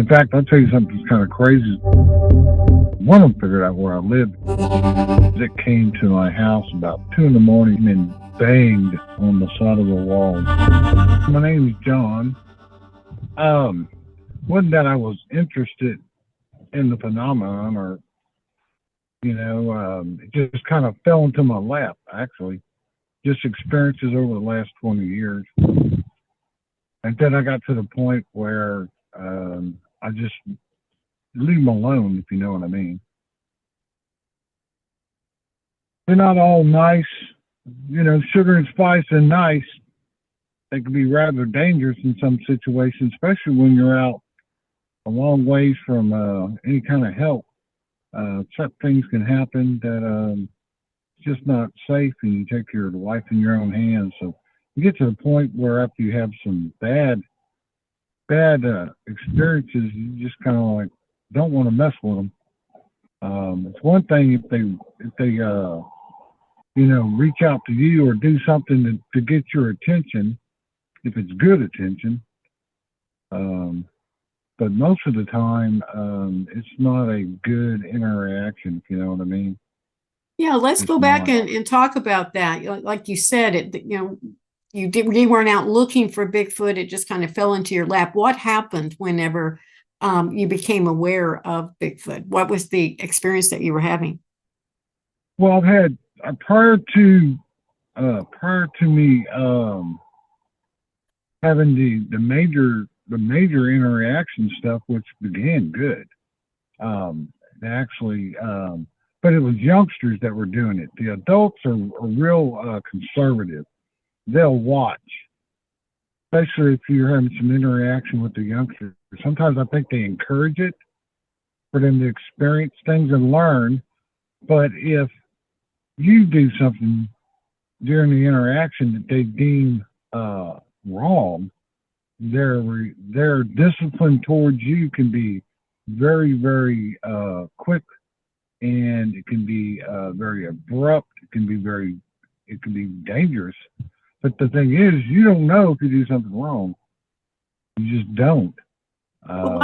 In fact, I'll tell you something that's kind of crazy. One of them figured out where I lived. It came to my house about 2 in the morning and banged on the side of the wall. My name is John. Wasn't that I was interested in the phenomenon, or it just kind of fell into my lap, actually. Just experiences over the last 20 years. And then I got to the point where I just leave them alone, if you know what I mean. They're not all nice, sugar and spice and nice. They can be rather dangerous in some situations, especially when you're out a long ways from any kind of help. Certain things can happen that it's just not safe, and you take your life in your own hands. So you get to the point where after you have some bad experiences, you just kind of like don't want to mess with them. It's one thing if they reach out to you or do something to get your attention, if it's good attention. But most of the time, it's not a good interaction, if you know what I mean. Yeah, let's go back and talk about that. Like you said, you weren't out looking for Bigfoot. It just kind of fell into your lap. What happened whenever you became aware of Bigfoot? What was the experience that you were having? Well, I've had prior to me having the major interaction stuff, which began good. But it was youngsters that were doing it. The adults are real conservative. They'll watch, especially if you're having some interaction with the youngsters. Sometimes I think they encourage it for them to experience things and learn. But if you do something during the interaction that they deem wrong, their discipline towards you can be very, very quick, and it can be very abrupt. It can be dangerous. But the thing is, you don't know if you do something wrong. You just don't. Well,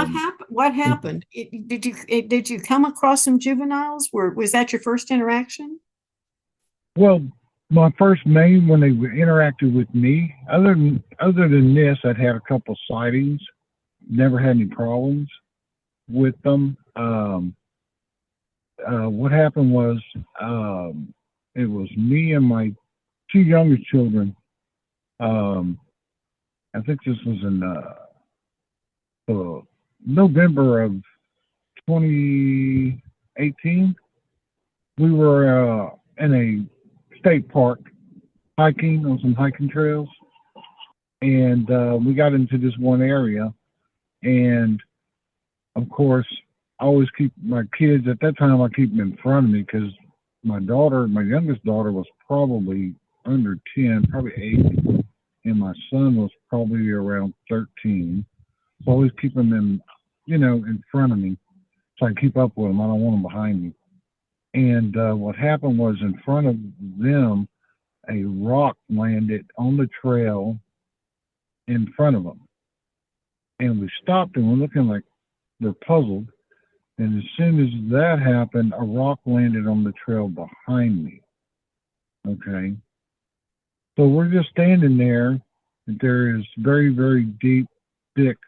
what happened? Did you come across some juveniles? Was that your first interaction? Well, my first main, when they interacted with me, other than this, I'd had a couple sightings. Never had any problems with them. What happened was, it was me and my 2 youngest children. I think this was in November of 2018. We were in a state park hiking on some hiking trails, and we got into this one area, and of course I always keep my kids, at that time I keep them in front of me, because my youngest daughter was probably under 10, probably 8, and my son was probably around 13. So I always keep them in front of me so I can keep up with them. I don't want them behind me. And what happened was, in front of them, a rock landed on the trail in front of them. And we stopped and we're looking like we're puzzled. And as soon as that happened, a rock landed on the trail behind me. Okay. So we're just standing there, and there is very, very deep, thick,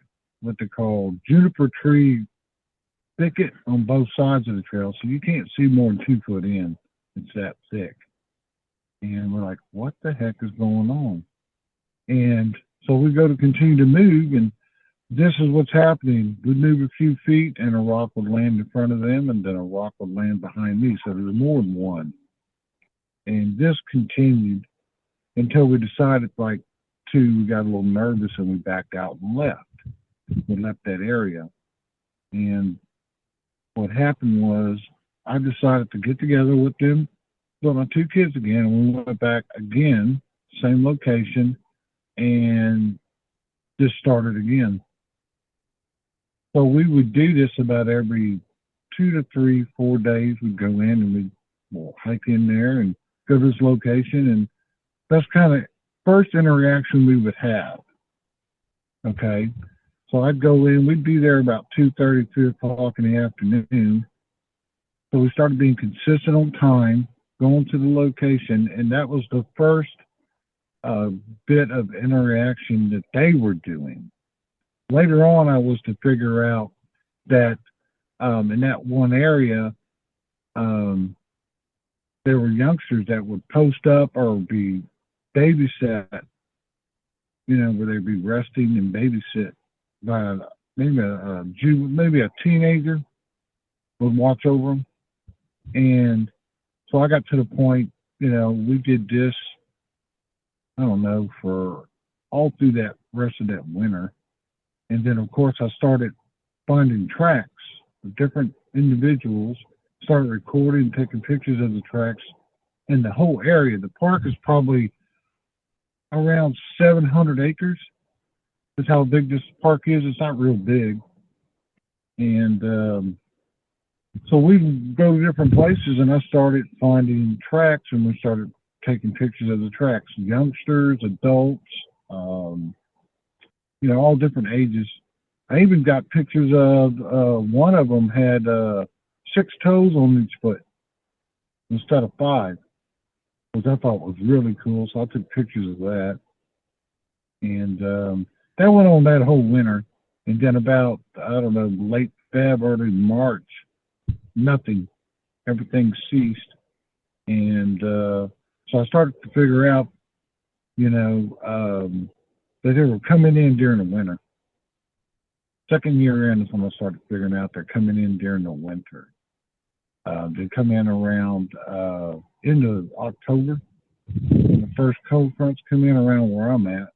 what they call juniper tree thicket on both sides of the trail, so you can't see more than 2 foot in. It's that thick. And we're like, what the heck is going on? And so we go to continue to move, and this is what's happening. We'd move a few feet, and a rock would land in front of them, and then a rock would land behind me. So there was more than one. And this continued until we decided, like, we got a little nervous, and we backed out and left. We left that area. And what happened was, I decided to get together with them, with my 2 kids again, and we went back again, same location, and just started again. So we would do this about every 2 to 3, 4 days. We'd go in and we'd hike in there and go to this location, and that's kind of first interaction we would have. Okay. So I'd go in, we'd be there about 2:30, 3 o'clock in the afternoon. So we started being consistent on time, going to the location, and that was the first bit of interaction that they were doing. Later on, I was to figure out that in that one area, there were youngsters that would post up or be babysat, where they'd be resting and babysit by maybe a teenager would watch over them. And so I got to the point, we did this, I don't know, for all through that rest of that winter. And then, of course, I started finding tracks of different individuals, started recording, taking pictures of the tracks in the whole area. The park is probably around 700 acres. That's how big this park is. It's not real big. And so we go to different places, and I started finding tracks, and we started taking pictures of the tracks. Youngsters, adults, all different ages. I even got pictures of one of them had 6 toes on each foot instead of 5, which I thought was really cool. So I took pictures of that. And that went on that whole winter. And then about, I don't know, late February, early March, nothing. Everything ceased. And so I started to figure out, that they were coming in during the winter. Second year in is when I started figuring out they're coming in during the winter. They come in around into October. And the first cold fronts come in around where I'm at.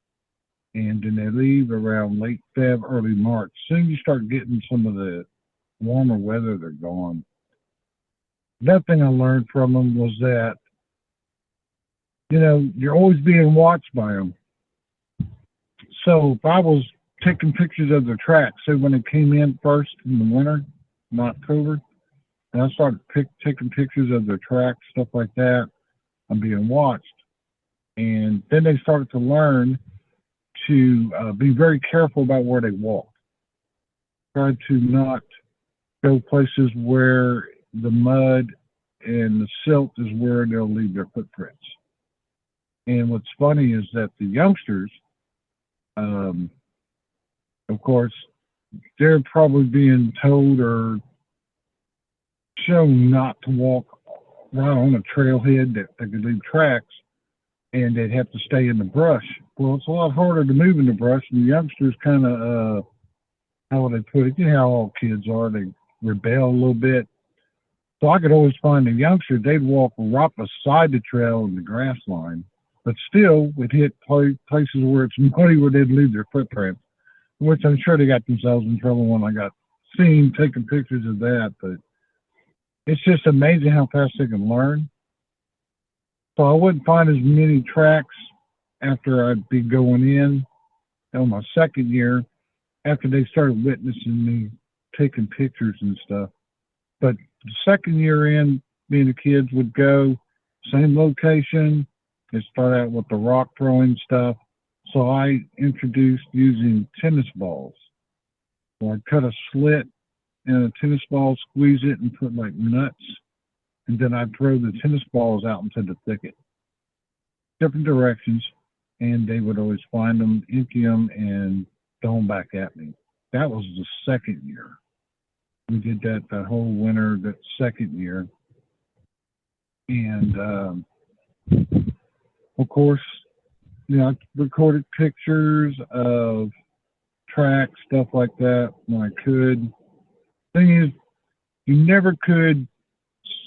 And then they leave around late Feb, early March. Soon you start getting some of the warmer weather, they're gone. That thing I learned from them was that, you're always being watched by them. So if I was taking pictures of their tracks, say when they came in first in the winter, in October, and I started taking pictures of their tracks, stuff like that, I'm being watched. And then they started to learn to be very careful about where they walk. Try to not go places where the mud and the silt is where they'll leave their footprints. And what's funny is that the youngsters, of course, they're probably being told or shown not to walk right on a trailhead that they could leave tracks, and they'd have to stay in the brush. Well, it's a lot harder to move in the brush, and the youngsters kind of, how would they put it? You know how all kids are, they rebel a little bit. So I could always find the youngsters, they'd walk right beside the trail and the grass line, but still would hit places where it's muddy where they'd leave their footprints, which I'm sure they got themselves in trouble when I got seen taking pictures of that. But it's just amazing how fast they can learn. So I wouldn't find as many tracks after I'd be going in on my second year, after they started witnessing me taking pictures and stuff. But the second year in, me and the kids would go, same location, and start out with the rock throwing stuff. So I introduced using tennis balls. So I'd cut a slit in a tennis ball, squeeze it, and put like nuts. And then I'd throw the tennis balls out into the thicket, different directions, and they would always find them, empty them, and throw them back at me. That was the second year. We did that whole winter, that second year. And, of course, I recorded pictures of tracks, stuff like that when I could. Thing is, you never could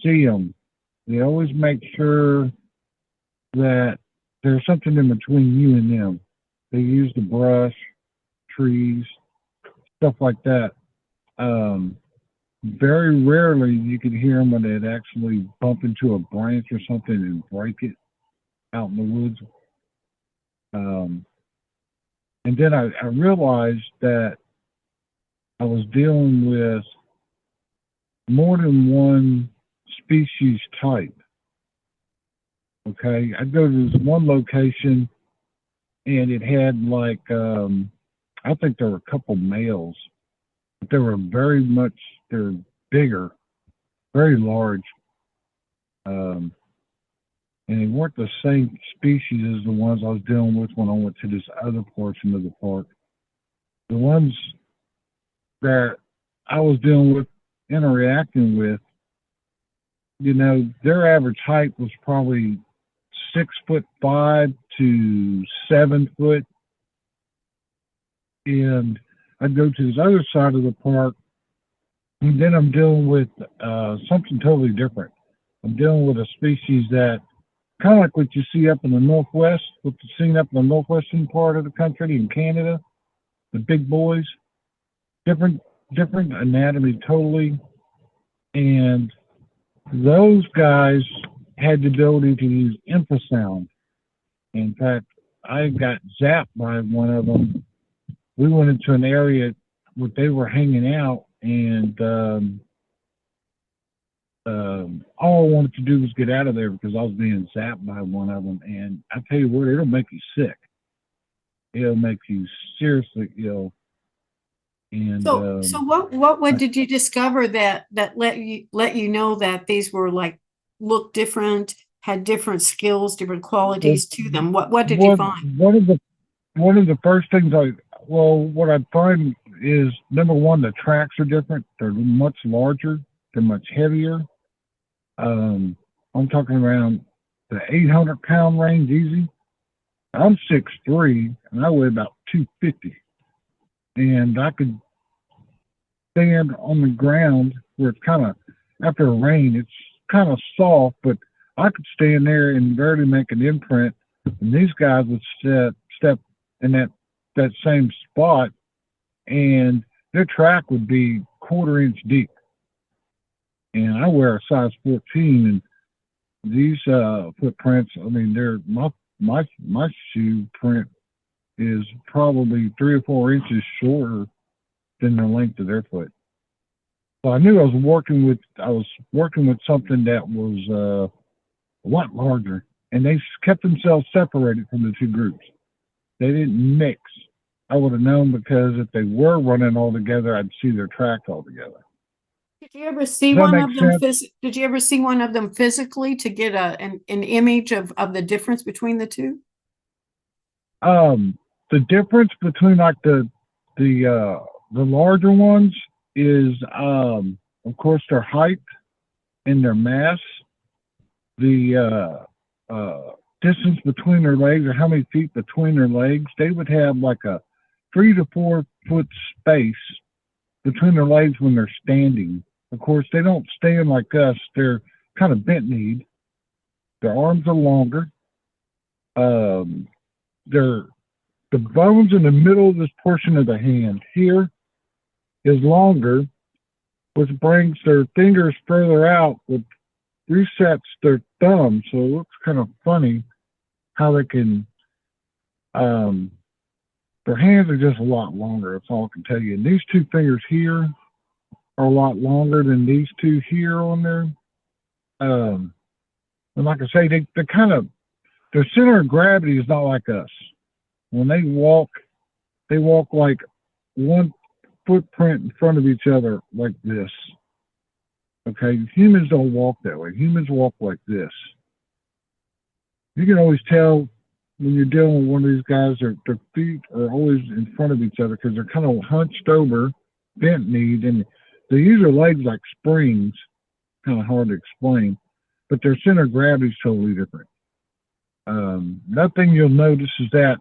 see them. They always make sure that there's something in between you and them. They use the brush, trees, stuff like that. Very rarely you could hear them when they'd actually bump into a branch or something and break it out in the woods. And then I realized that I was dealing with more than one species type. Okay, I'd go to this one location and it had like I think there were a couple males, but they were they're bigger, very large. Um, and they weren't the same species as the ones I was dealing with when I went to this other portion of the park. The ones that I was dealing with, interacting with, their average height was probably 6'5" to 7 foot. And I'd go to this other side of the park, and then I'm dealing with something totally different. I'm dealing with a species that kind of like what you see up in the Northwest, what you see up in the northwestern part of the country in Canada, the big boys, different anatomy totally. And those guys had the ability to use infrasound. In fact, I got zapped by one of them. We went into an area where they were hanging out, and all I wanted to do was get out of there because I was being zapped by one of them. And I tell you what, it'll make you sick. It'll make you seriously ill. And so what did you discover that let you know that these were like look different, had different skills, different qualities to them? What did you find? One of the first things what I'd find is, number one, the tracks are different. They're much larger. They're much heavier. I'm talking around the 800-pound range easy. I'm 6'3", and I weigh about 250. And I could stand on the ground where it's kind of, after a rain, it's kind of soft, but I could stand there and barely make an imprint. And these guys would step in that same spot, and their track would be quarter-inch deep. And I wear a size 14, and these footprints, I mean, they're my shoe print is probably 3 or 4 inches shorter than the length of their foot. So I knew I was working with something that was a lot larger, and they kept themselves separated from the two groups. They didn't mix. I would have known, because if they were running all together, I'd see their track all together. Did you ever see one of them? Did you ever see one of them physically to get an image of the difference between the two? The difference between like the larger ones is, of course, their height and their mass. The distance between their legs, or how many feet between their legs, they would have like a 3 to 4 foot space between their legs when they're standing. Of course, they don't stand like us. They're kind of bent-kneed. Their arms are longer. The bones in the middle of this portion of the hand here is longer, which brings their fingers further out, which resets their thumb. So it looks kind of funny how they can, their hands are just a lot longer. That's all I can tell you. And these two fingers here are a lot longer than these two here on there. And like I say, they kind of, their center of gravity is not like us. When they walk like one footprint in front of each other like this. Okay, humans don't walk that way. Humans walk like this. You can always tell when you're dealing with one of these guys, their feet are always in front of each other because they're kind of hunched over, bent-kneed, and they use their legs like springs. Kind of hard to explain, but their center of gravity is totally different. Another thing you'll notice is that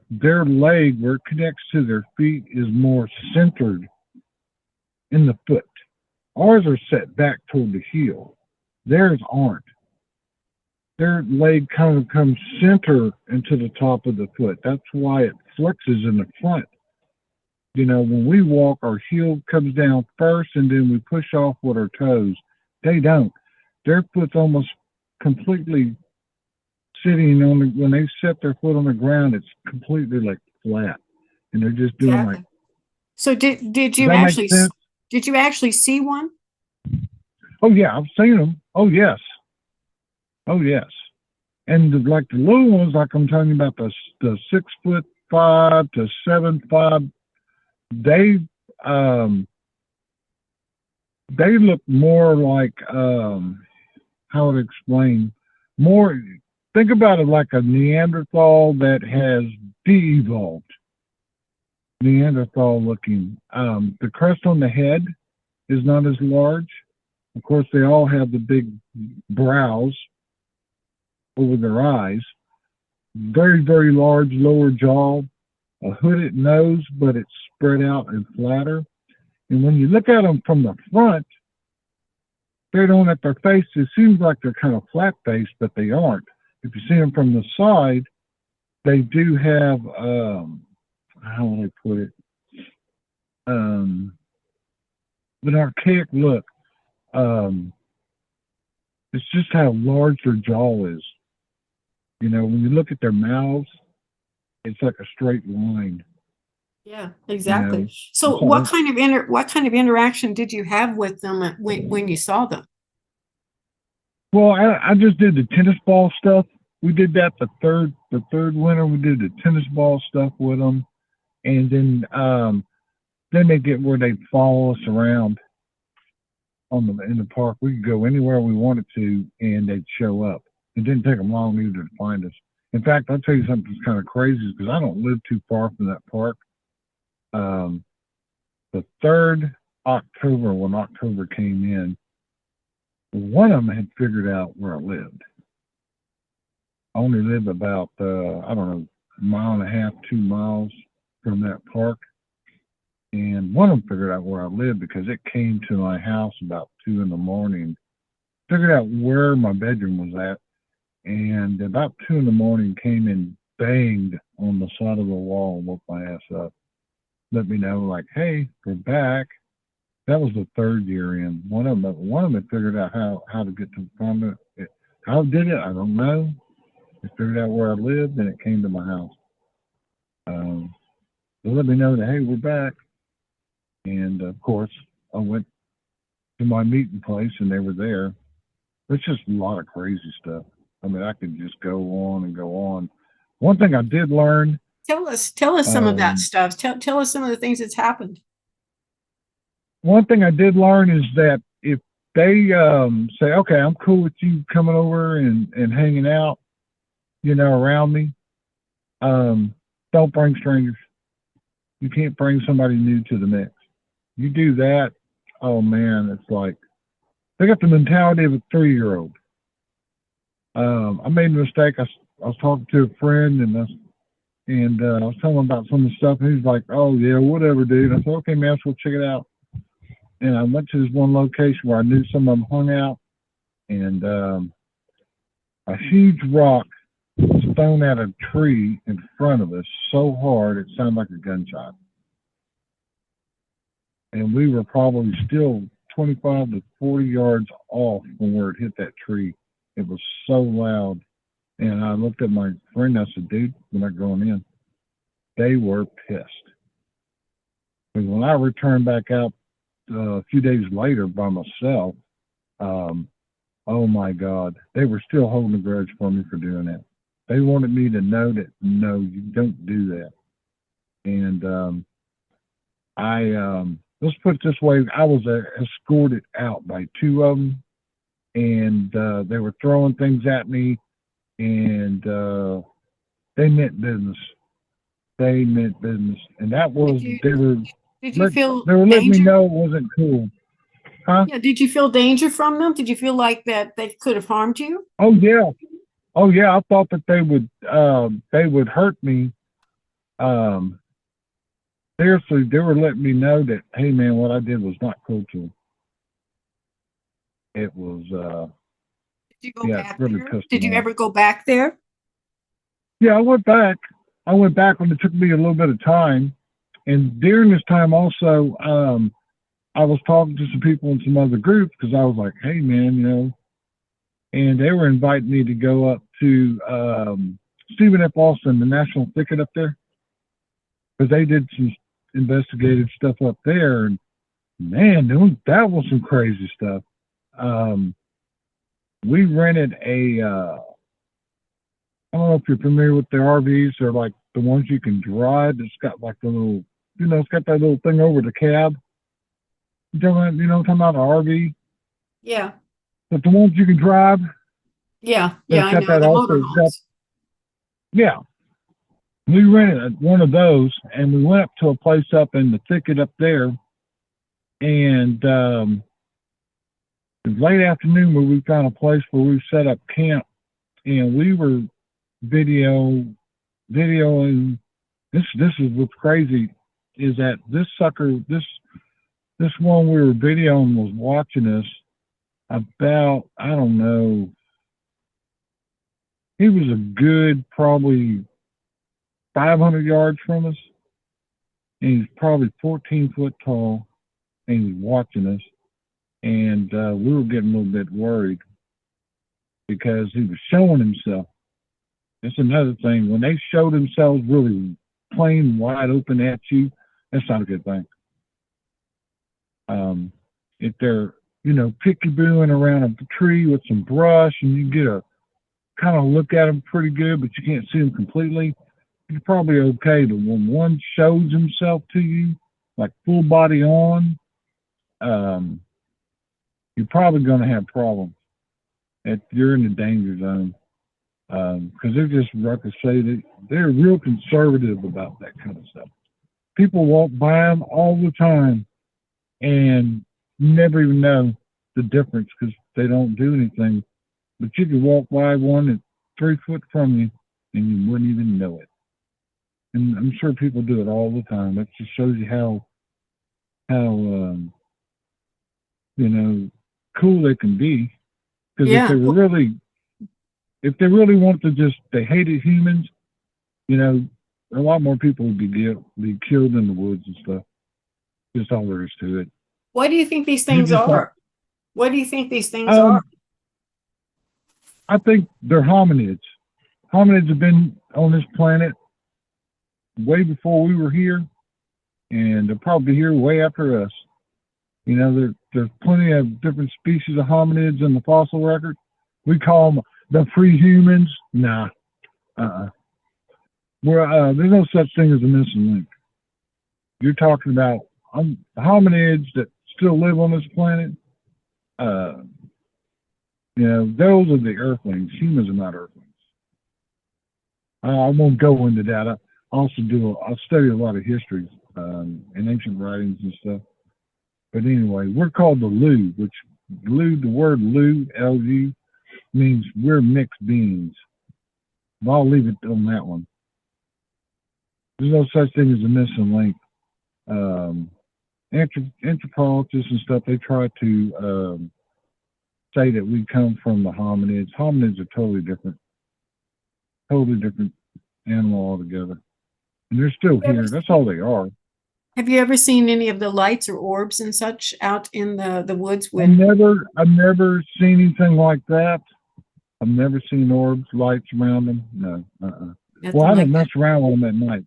their leg, where it connects to their feet, is more centered in the foot. Ours are set back toward the heel. Theirs aren't. Their leg kind of comes center into the top of the foot. That's why it flexes in the front. You know, when we walk, our heel comes down first, and then we push off with our toes. They don't. Their foot's almost completely sitting on when they set their foot on the ground, it's completely like flat, and they're just doing exactly. Like. So did you actually see one? Oh yeah, I've seen them. Oh yes. And like the little ones, like I'm telling you about, the 6'3" 6'5" to 7'5". Um, they look more like, how to explain, more, think about it like a Neanderthal that has de-evolved. Neanderthal looking. The crest on the head is not as large. Of course, they all have the big brows over their eyes. Very, very large lower jaw, a hooded nose, but it's spread out and flatter. And when you look at them from the front, straight on at their face, it seems like they're kind of flat-faced, but they aren't. If you see them from the side, they do have, how would I put it, an archaic look. It's just how large their jaw is. You know, when you look at their mouths, it's like a straight line. Yeah, exactly. You know, So what kind of interaction did you have with them when you saw them? well, I just did the tennis ball stuff. We did that the third winter. We did the tennis ball stuff with them, and then they get where they follow us around in the park. We could go anywhere we wanted to, and they'd show up. It didn't take them long either to find us. In fact, I'll tell you something that's kind of crazy because I don't live too far from that park. The 3rd October, when October came in, one of them had figured out where I lived. I only live about, I don't know, 1.5 miles, 2 miles from that park. And one of them figured out where I lived because it came to my house about 2 in the morning, figured out where my bedroom was at, and about 2 in the morning came and banged on the side of the wall and woke my ass up. Let me know, like, hey, we're back. That was the 3rd year in. One of them had figured out how to get to from it. How did it? I don't know. They figured out where I lived, and it came to my house. They let me know that, hey, we're back. And, of course, I went to my meeting place, and they were there. It's just a lot of crazy stuff. I mean, I could just go on and go on. One thing I did learn. Tell us some of that stuff. Tell us some of the things that's happened. One thing I did learn is that if they say, okay, I'm cool with you coming over and hanging out, you know, around me, don't bring strangers. You can't bring somebody new to the mix. You do that, oh man, it's like, they got the mentality of a 3-year-old. I made a mistake. I was talking to a friend, and I was telling him about some of the stuff, and he's like, oh yeah, whatever, dude. I said, okay, man, let's go check it out. And I went to this one location where I knew some of them hung out, and a huge rock was thrown at a tree in front of us so hard it sounded like a gunshot. And we were probably still 25 to 40 yards off from where it hit that tree. It was so loud. And I looked at my friend, I said, dude, we're not going in. They were pissed. Because when I returned back out a few days later by myself, oh my God, they were still holding a grudge for me for doing that. They wanted me to know that, no, you don't do that. And let's put it this way, I was escorted out by 2 of them, and they were throwing things at me, and they meant business. They meant business. And that was, they were letting me know it wasn't cool. Huh? Yeah, did you feel danger from them? Did you feel like that they could have harmed you? Oh yeah. Oh yeah, I thought that they would hurt me. Seriously, they were letting me know that, hey man, what I did was not cool to them. It was did you go back there? Did you ever go back there? Yeah, I went back. I went back when it took me a little bit of time. And during this time also, I was talking to some people in some other groups because I was like, hey man, you know, and they were inviting me to go up to Stephen F. Austin, the National Thicket up there, because they did some investigative stuff up there, and man, that was some crazy stuff. We rented a, I don't know if you're familiar with the RVs, they're like the ones you can drive. It's got like the little, it's got that little thing over the cab. I'm talking about an RV. Yeah. But the ones you can drive. Yeah. Yeah, I know the motorhomes. Yeah. We rented one of those, and we went up to a place up in the thicket up there, and it was late afternoon where we found a place where we set up camp, and we were videoing. This is what's crazy is that this one we were videoing was watching us about, I don't know, he was a good probably 500 yards from us, and he's probably 14 foot tall, and he's watching us, and we were getting a little bit worried because he was showing himself. That's another thing. When they show themselves really plain wide open at you, that's not a good thing. If they're, peekabooing around a tree with some brush and you get a kind of look at them pretty good, but you can't see them completely, you're probably okay. But when one shows himself to you, like full body on, you're probably going to have problems. You're in the danger zone. Because they're just, like I say, they're real conservative about that kind of stuff. People walk by them all the time and never even know the difference because they don't do anything. But you could walk by one that's 3 foot from you and you wouldn't even know it. And I'm sure people do it all the time. That just shows you how cool they can be. Because if they really want to they hated humans, a lot more people would be killed in the woods and stuff. Just all there is to it. What do you think these things are? What do you think these things are? I think they're hominids. Hominids have been on this planet way before we were here, and they're probably here way after us. There's plenty of different species of hominids in the fossil record. We call them the free humans. Nah. There's no such thing as a missing link. You're talking about hominids that still live on this planet. Those are the earthlings. Humans are not earthlings. I won't go into that. I study a lot of history and ancient writings and stuff. But anyway, we're called the Lu, the word Lu, L-U, means we're mixed beings. I'll leave it on that one. There's no such thing as a missing link. Anthropologists and stuff, they try to say that we come from the hominids. Hominids are totally different animal altogether. And they're still here. That's all they are. Have you ever seen any of the lights or orbs and such out in the woods? I've never seen anything like that. I've never seen orbs, lights around them. No. Well, I don't mess around with them at night.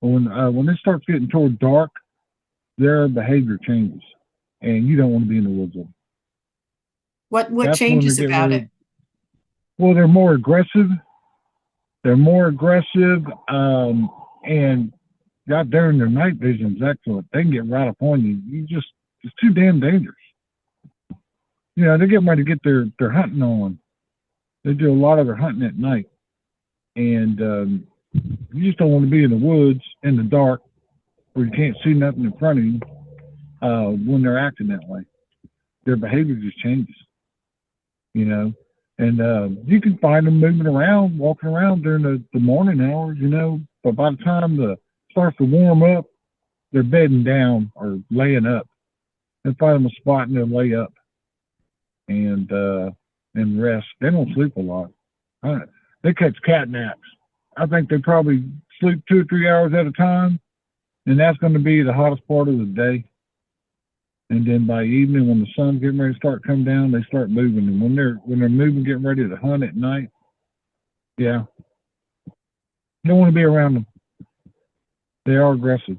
But when it starts getting toward dark, their behavior changes, and you don't want to be in the woods with them. What changes about it? Well, they're more aggressive. And God darn, their night vision's excellent. They can get right up on you. It's too damn dangerous. They're getting ready to get their hunting on. They do a lot of their hunting at night. And you just don't want to be in the woods in the dark where you can't see nothing in front of you when they're acting that way. Their behavior just changes, And you can find them moving around, walking around during the morning hours, But by the time it starts to warm up, they're bedding down or laying up. They find them a spot and they'll lay up and rest. They don't sleep a lot. They catch cat naps. I think they probably sleep 2 or 3 hours at a time, and that's going to be the hottest part of the day. And then by evening, when the sun's getting ready to start coming down, they start moving. And when they're moving, getting ready to hunt at night, yeah, you don't want to be around them. They are aggressive.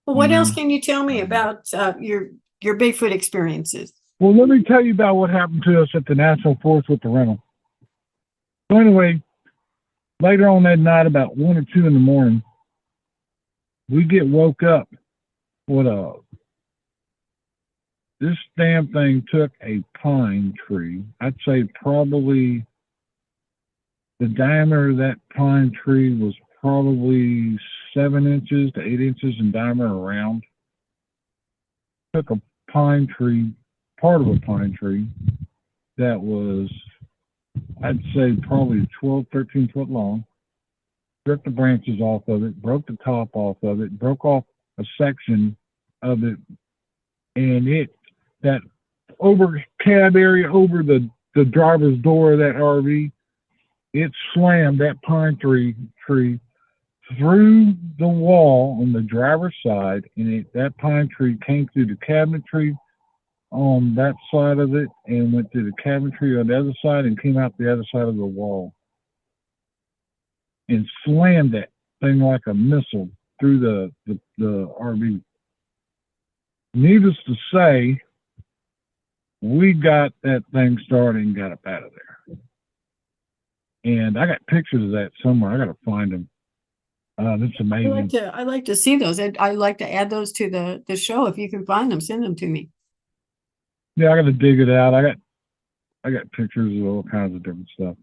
Well, what else can you tell me about your Bigfoot experiences? Well, let me tell you about what happened to us at the National Forest with the rental. So anyway, Later on that night, about 1 or 2 in the morning, we get woke up with this damn thing took a pine tree. I'd say probably the diameter of that pine tree was probably 7 inches to 8 inches in diameter around. Took a pine tree, part of a pine tree that was, I'd say, probably 12, 13 foot long. Ripped the branches off of it, broke the top off of it, broke off a section of it, and that over cab area over the driver's door of that RV, it slammed that pine tree through the wall on the driver's side, and that pine tree came through the cabinetry on that side of it and went through the cabinetry on the other side and came out the other side of the wall and slammed that thing like a missile through the RV. Needless to say, we got that thing started and got up out of there. And I got pictures of that somewhere. I got to find them. It's amazing. I like to see those. I like to add those to the show. If you can find them, send them to me. Yeah, I got to dig it out. I got pictures of all kinds of different stuff.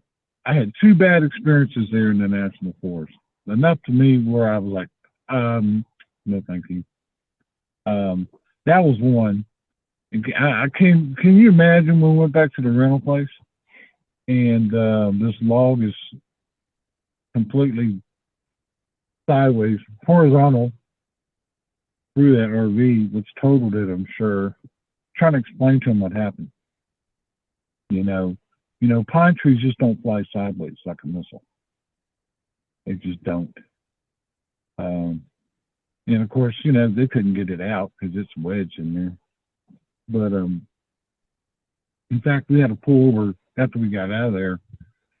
I had 2 bad experiences there in the national forest. Enough to me where I was like, no, thank you. That was one. Can you imagine when we went back to the rental place and this log is completely sideways, horizontal through that RV, which totaled it, I'm sure. Trying to explain to him what happened. You know, pine trees just don't fly sideways like a missile. They just don't. And of course, they couldn't get it out because it's wedged in there. But in fact, we had to pull over after we got out of there.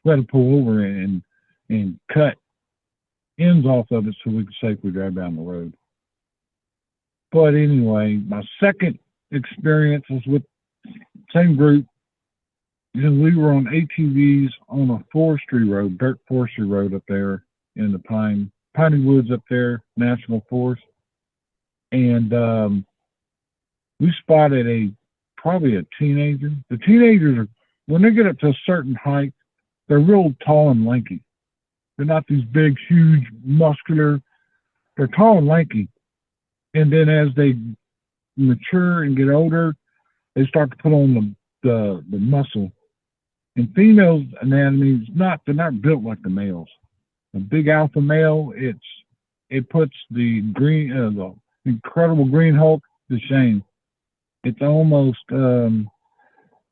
We had to pull over and cut ends off of it so we could safely drive down the road. But anyway, my second experience was with the same group. We were on ATVs on a forestry road, dirt forestry road up there in the piney woods up there, National Forest. And we spotted probably a teenager. The teenagers when they get up to a certain height, they're real tall and lanky. They're not these big, huge, muscular. They're tall and lanky. And then as they mature and get older, they start to put on the muscle. And females' anatomy they're not built like the males. A big alpha male, it puts the incredible green Hulk to shame. It's almost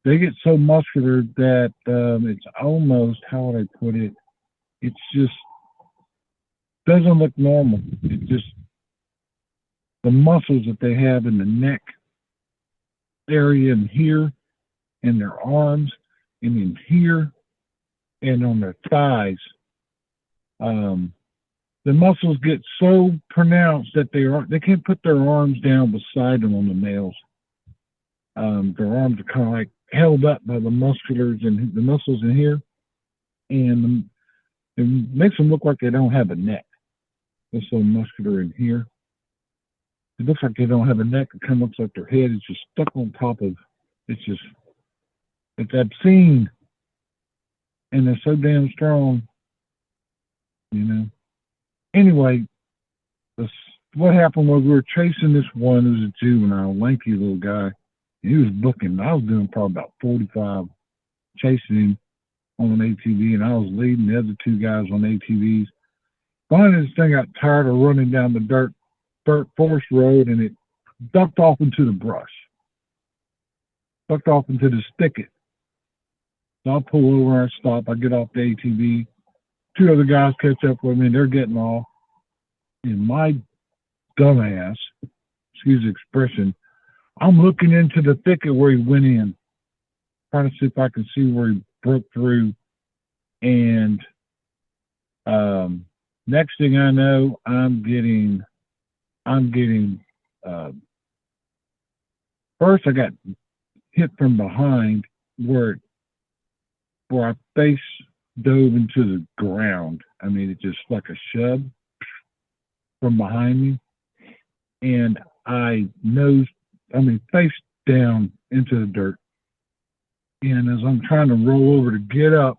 they get so muscular that it's almost, how would I put it? It's just doesn't look normal. It just the muscles that they have in the neck area and here, and their arms, and in here, and on their thighs. The muscles get so pronounced that they can't put their arms down beside them on the males. Their arms are kind of like held up by the musculars and the muscles in here, and it makes them look like they don't have a neck. They're so muscular in here. It looks like they don't have a neck. It kind of looks like their head is just stuck on top of. It's obscene, and they're so damn strong. Anyway, what happened was we were chasing this one who was a juvenile, lanky little guy. He was booking. I was doing probably about 45, chasing him on an ATV, and I was leading the other 2 guys on ATVs. Finally, this thing got tired of running down the dirt forest road, and it ducked off into the brush, ducked off into the thicket. So I pull over, I stop, I get off the ATV. 2 other guys catch up with me, and they're getting off. And my dumbass, excuse the expression, I'm looking into the thicket where he went in, trying to see if I can see where he broke through. And next thing I know, I'm getting first I got hit from behind where I face dove into the ground. I mean, it just like a shove from behind me. And face down into the dirt. And as I'm trying to roll over to get up,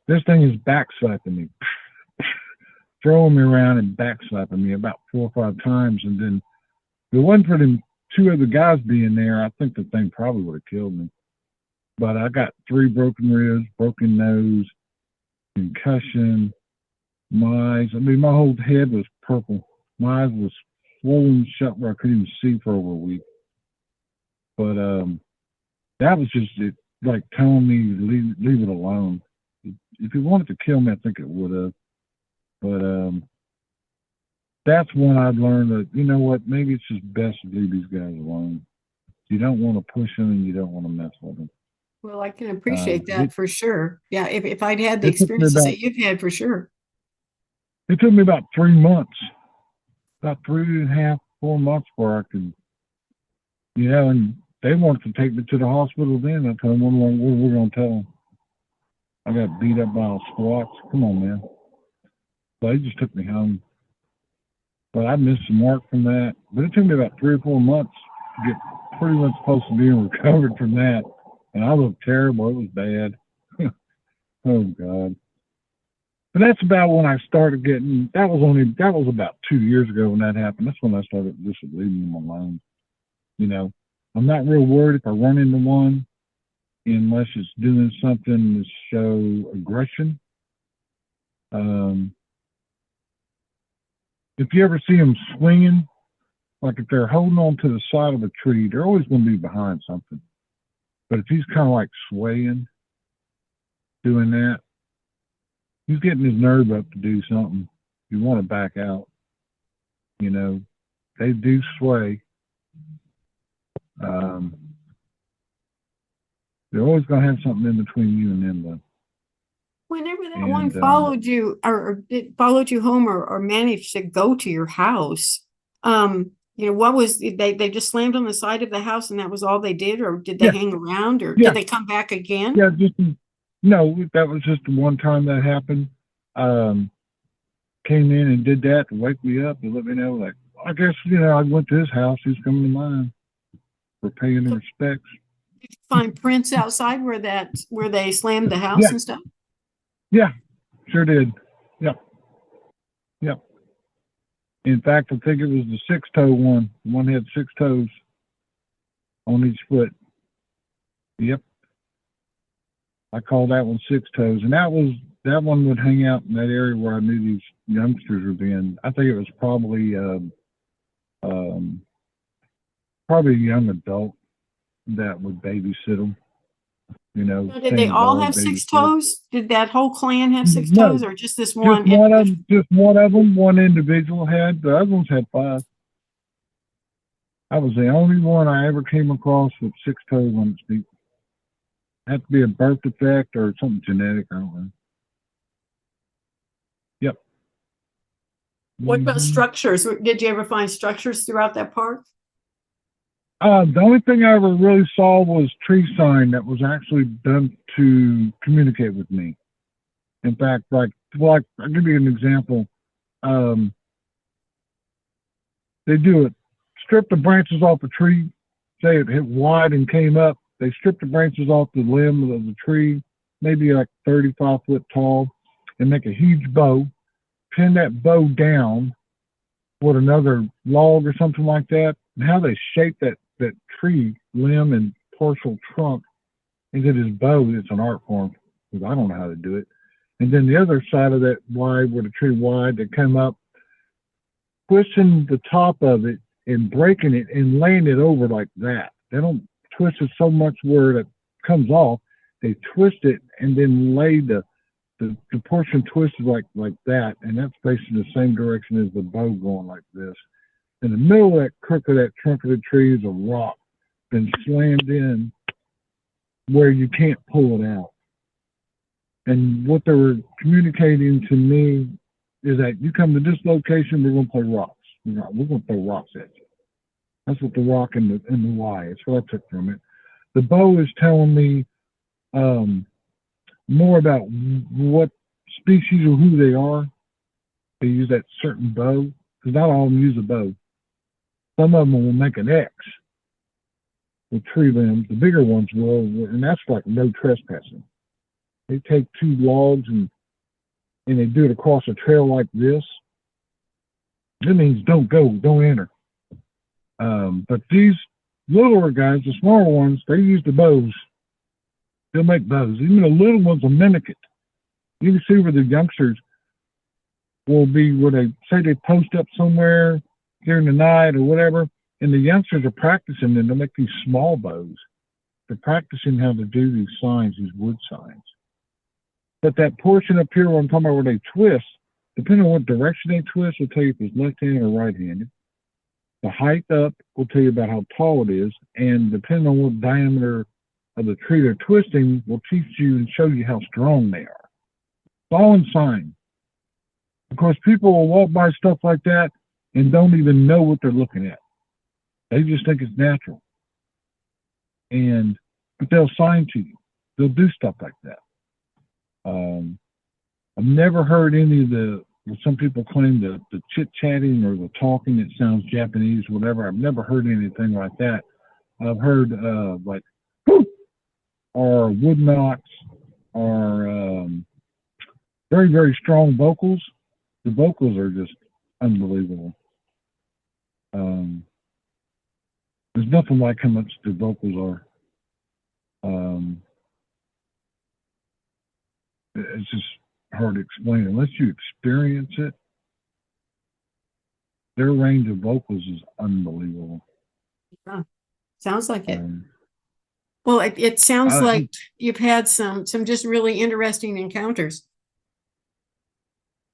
this thing is back slapping me, throwing me around and back slapping me about 4 or 5 times. And then if it wasn't for them 2 other guys being there, I think the thing probably would have killed me. But I got 3 broken ribs, broken nose, concussion, my eyes. I mean, my whole head was purple. My eyes was swollen shut where I couldn't even see for over a week. But that was just it, like telling me to leave it alone. If it wanted to kill me, I think it would have. But that's when I learned that, you know what, maybe it's just best to leave these guys alone. You don't want to push them and you don't want to mess with them. Well, I can appreciate that for sure. Yeah, if I'd had the experiences that you've had, for sure. It took me about 3 months, about 3.5, 4 months before I could, and they wanted to take me to the hospital then. I told them, what we're going to tell them. I got beat up by squats. Come on, man. So they just took me home. But I missed some mark from that. But it took me about 3 or 4 months to get pretty much close to being recovered from that. And I looked terrible. It was bad. Oh, God. But that's about when I started getting, that was about 2 years ago when that happened. That's when I started just leaving them alone. I'm not real worried if I run into one unless it's doing something to show aggression. If you ever see them swinging, like if they're holding on to the side of a tree, they're always going to be behind something. But if he's kind of like swaying, doing that, he's getting his nerve up to do something. You want to back out. They do sway. They're always going to have something in between you and them, though. Whenever that one followed you or it followed you home or managed to go to your house, what was they just slammed on the side of the house and that was all they did, or did they hang around, or did they come back again? Yeah, no, that was just the one time that happened. Came in and did that to wake me up and let me know, like, I guess, I went to his house, he's coming to mine. For paying the respects. Did you find prints outside where they slammed the house and stuff? Yeah, sure did. Yep. In fact, I think it was the 6-toe one. The one had 6 toes on each foot. Yep. I call that one 6 toes. And that one would hang out in that area where I knew these youngsters were being. I think it was probably a young adult that would babysit them. Did they all have 6 toes? Did that whole clan have 6 toes, or just this one? Just one of them. One individual had. The other ones had 5. I was the only one I ever came across with 6 toes on its feet. Had to be a birth defect or something genetic. I don't know. Yep. What about structures? Did you ever find structures throughout that park? The only thing I ever really saw was tree sign that was actually done to communicate with me. In fact, I'll give you an example. They do it. Strip the branches off a tree. Say it hit wide and came up. They strip the branches off the limb of the tree, maybe like 35 foot tall, and make a huge bow. Pin that bow down with another log or something like that. And how they shape that tree limb and partial trunk into this bow, it's an art form, because I don't know how to do it. And then the other side of that wide, with the tree wide, they come up, twisting the top of it and breaking it and laying it over like that. They don't twist it so much where it comes off. They twist it and then lay the portion twisted like that, and that's facing the same direction as the bow, going like this. In the middle of that crook of that trunk of the tree is a rock, been slammed in where you can't pull it out. And what they were communicating to me is that you come to this location, we're going to play rocks. We're going to throw rocks at you. That's what the rock and the Y. That's what I took from it. The bow is telling me more about what species or who they are. They use that certain bow, because not all of them use a bow. Some of them will make an X with tree limbs. The bigger ones will, and that's like no trespassing. They take two logs and they do it across a trail like this. That means don't go, don't enter. But these littler guys, the smaller ones, they use the bows. They'll make bows. Even the little ones will mimic it. You can see where the youngsters will be, where they say they post up somewhere during the night or whatever, and the youngsters are practicing, and they'll make these small bows. They're practicing how to do these signs, these wood signs. But that portion up here where I'm talking about where they twist, depending on what direction they twist, will tell you if it's left-handed or right-handed. The height up will tell you about how tall it is, and depending on what diameter of the tree they're twisting, will teach you and show you how strong they are. It's all in sign. Of course, people will walk by stuff like that and don't even know what they're looking at. They just think it's natural. But they'll sign to you. They'll do stuff like that. I've never heard any of the, some people claim the chit-chatting or the talking that sounds Japanese, whatever. I've never heard anything like that. I've heard like, whoo, or wood knocks, or very, very strong vocals. The vocals are just unbelievable. There's nothing like how much the vocals are. It's just hard to explain unless you experience it. Their range of vocals is unbelievable. Yeah, sounds like it. Well, it sounds like you've had some just really interesting encounters.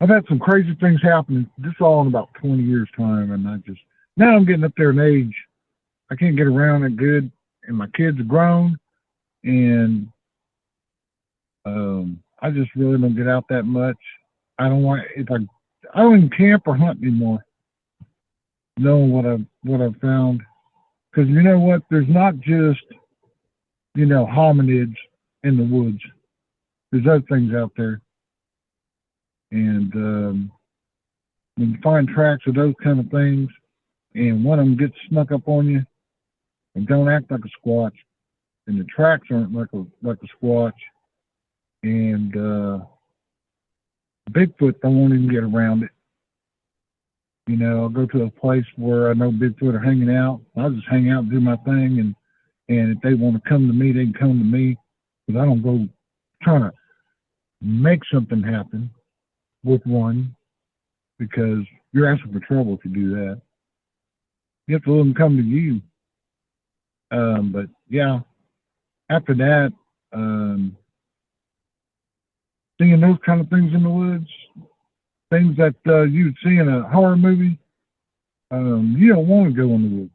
I've had some crazy things happen. This all in about 20 years' time, and now I'm getting up there in age. I can't get around it good, and my kids are grown, and I just really don't get out that much. I don't even camp or hunt anymore. Knowing what I've found, because you know what? There's not just hominids in the woods. There's other things out there, and when you find tracks of those kind of things, and one of them gets snuck up on you, and don't act like a squatch, and the tracks aren't like a squatch, and Bigfoot won't even get around it. I'll go to a place where I know Bigfoot are hanging out. I'll just hang out and do my thing, and if they want to come to me, they can come to me, because I don't go trying to make something happen with one, because you're asking for trouble if you do that. You have to let them come to you. But yeah, after that, seeing those kind of things in the woods, things that you'd see in a horror movie, you don't want to go in the woods.